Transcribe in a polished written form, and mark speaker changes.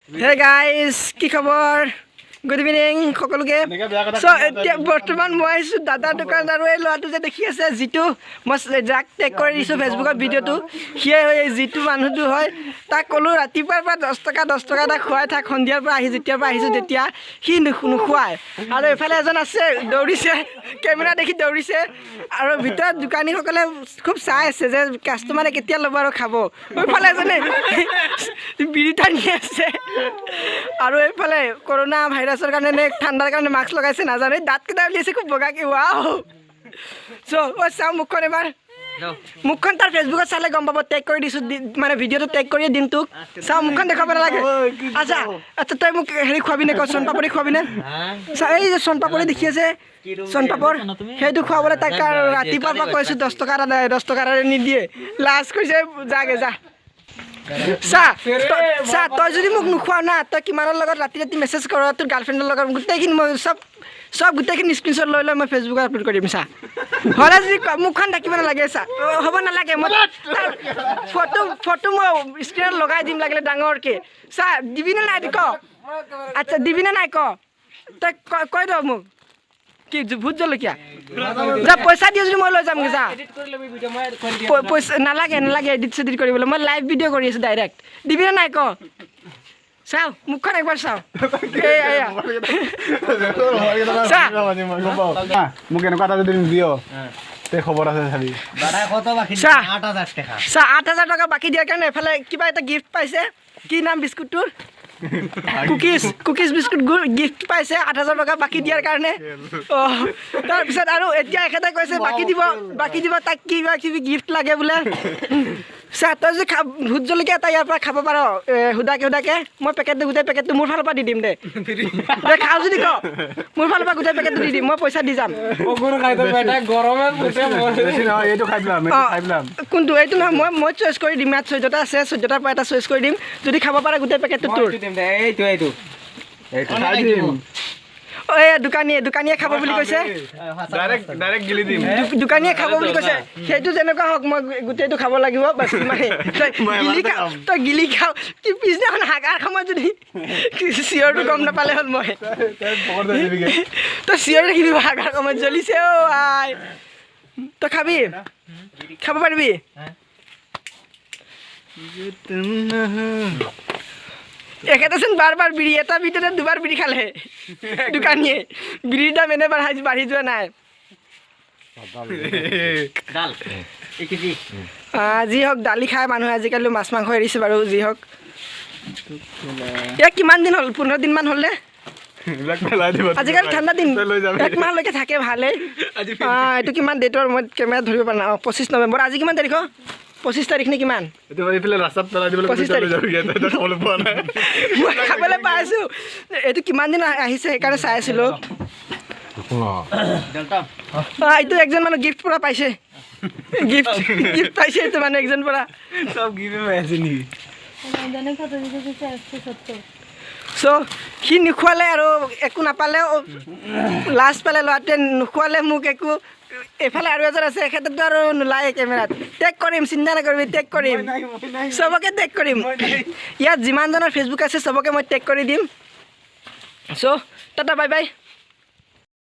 Speaker 1: Hey guys, কি খবৰ? Good evening সকলোকে। So এতিয়া বৰ্তমান মই আইছো দাদা দোকান আৰু এই লৰাটো যে দেখি আছে জিতু মই যাক টেগ কৰি দিছো ফেসবুকত ভিডিওটো হিয়ে এই জিতু মানুহটো হয় তাক কলো ৰাতিপুৱাৰ পৰা 10 টকা তা খুৱাই থাক সন্ধিয়াৰ পৰা আহি যেতিয়া পৰা আহিছো তেতিয়া সি নুখুৱায় আৰু এফালে এজন আছে দৌৰিছে কেমেৰা দেখি দৌৰিছে আৰু ভিতৰত দোকানীসকলে খুব চাই আছে যে কাস্টমাৰে কেতিয়া ল'ব আৰু খাব ওইফালে এজনে বিড়ি টানি আছে আৰু এইফালে কৰোনা ভাইৰাছৰ কাৰণে ঠাণ্ডাৰ কাৰণে মাস্ক লগাইছে নাজানো দাঁত কেইটা উলিয়াইছে খুব বগাকে ৱাও সো ও চাও মুখখন এবাৰ মুখখন তাৰ ফেসবুকত চালে গম পাব টেগ কৰি দিছো মানে ভিডিওটো টেগ কৰি দিম তোক চাও মুখখন দেখাব নালাগে আচ্ছা আচ্ছা তই মোক হেৰি খুৱাবি নে সোণ পাপৰি খুৱাবি নে এই যে সোণ পাপৰি দেখি আছে সোণ পাপৰ সেইটো খুৱাবলৈ তাক ৰাতিপুৱাৰ পৰা কৈছো 10 টকা নিদিয়ে লাষ্ট কৈছে যাগে যা সা তই যদি মোক নুখুৱা না তই কিমানৰ লগত ৰাতি মেছেজ কৰ তোৰ গাৰ্লফ্ৰেণ্ডৰ লগত গোটেইখিনি মই সব গোটেইখিনি স্ক্ৰীনশ্বট লৈ মই ফেসবুকত আপলোড কৰি দিম সা হলে যদি মুখখন দেখিব নালাগে সা হ'ব নালাগে মই ফটো মই স্ক্ৰীনত লগাই দিম লাগিলে ডাঙৰকে সা দিবি নে নাই ক আচ্ছা দিবি নে নাই ক তই কৈ দ মোক কি ভূত জলকীয়া যা পইচা দিও যদি মই লৈ যাম যা পইচা নালাগে এডিট সেডিট কৰিবলৈ মই লাইভ ভিডিও কৰি আছো ডাইৰেক্ট দিবি নে নাই ক চাও মুখখন একবাৰ চাও
Speaker 2: মোক এনেকুৱা এটা যদি দিও তে খবৰ আছে চাবি
Speaker 3: দাদা কত বাকি 8000 টাকা
Speaker 1: 8000 টাকা বাকি দিয়াৰ কাৰণে এফালে কিবা এটা গিফট পাইছে কি নাম বিস্কুটটোৰ কুকিজ বিস্কুট গিফট পাইছে 8000 টাকা বাকি দিয়াৰ কাৰণে তাৰ পিছত আৰু এতিয়া এখেতে কৈছে বাকি দিব তাক কিবা কিবি গিফট লাগে বোলে তই যদি ভূত জলকীয়া এটা ইয়াৰ পৰা খাব পাৰ হুদাকে মই গোটেই পেকেটটো মোৰ ফালৰ পৰা দি দিম দে খাও যদি ক মোৰ ফালৰ পৰা গোটেই পেকেটটো দি দিম মই পইচা দি যাম কোনটো এইটো নহয় মই চইচ কৰি দিম ইয়াত 14টা আছে 14টাৰ পৰা এটা চইচ কৰি দিম যদি খাব পাৰে গোটেই পেকেটটো তোৰ দোকানীয়ে খাব বুলি কৈছে দোকানীয়ে খাব বুলি কৈছে সেইটো যেনেকুৱা হওক মই গোটেইটো খাব লাগিব বাছ মানে তই গিলি খাও কি পিছদিনাখন হাগাৰ সময় যদি চিঞৰটো গম নাপালে হ'ল মই তই চিঞৰ দেখিবি হাগাৰ সময় জ্বলিছে আই তই খাব পাৰিবি একেটাচোন বাৰ বিড়ি এটা ভিতৰত দুবাৰ বিড়ি খালে দোকানীয়ে বিড়িৰ দাম এনে বাঢ়ি যোৱা নাই যি হওক দালি খাই মানুহে আজিকালি মাছ মাংস এৰিছে বাৰু যি হওক ইয়াক কিমান দিন হ'ল 15 দিনমান হ'ল নে আজিকালি ঠাণ্ডা দিন 1 মাহলৈকে থাকে ভালেই এইটো কিমান ডেটৰ মই কেমেৰা ধৰিব পৰা নাই 25 নৱেম্বৰ আজি কিমান তাৰিখ 25 তাৰিখ নে কিমান
Speaker 2: এটো এইফালে ৰাস্তাত পেলাই দিবলৈ লৈ যাবি এটা খাবলৈ পোৱা নাই
Speaker 1: মই খাবলৈ পাইছো এইটো কিমান দিন আহিছে সেইকাৰণে চাই আছিলো এইটো একজন মানুহ গিফট পৰা পাইছে গিফট পাইছে এইটো মানুহ একজন পৰা
Speaker 2: সব গিফট পাইছে নি
Speaker 1: সো সি নিখুৱালে আৰু একো নাপালে লাষ্ট পালে ল'ৰাটোৱে নোখোৱালে মোক একো এফালে আৰু এজন আছে এখেতটো আৰু নোলায় কেমেৰাত টেগ কৰিম চিন্তা নকৰিবি টেগ কৰিম সবকে টেগ কৰিম ইয়াত যিমানজনৰ ফেসবুক আছে সবকে মই টেগ কৰি দিম সো টাটা বাই বাই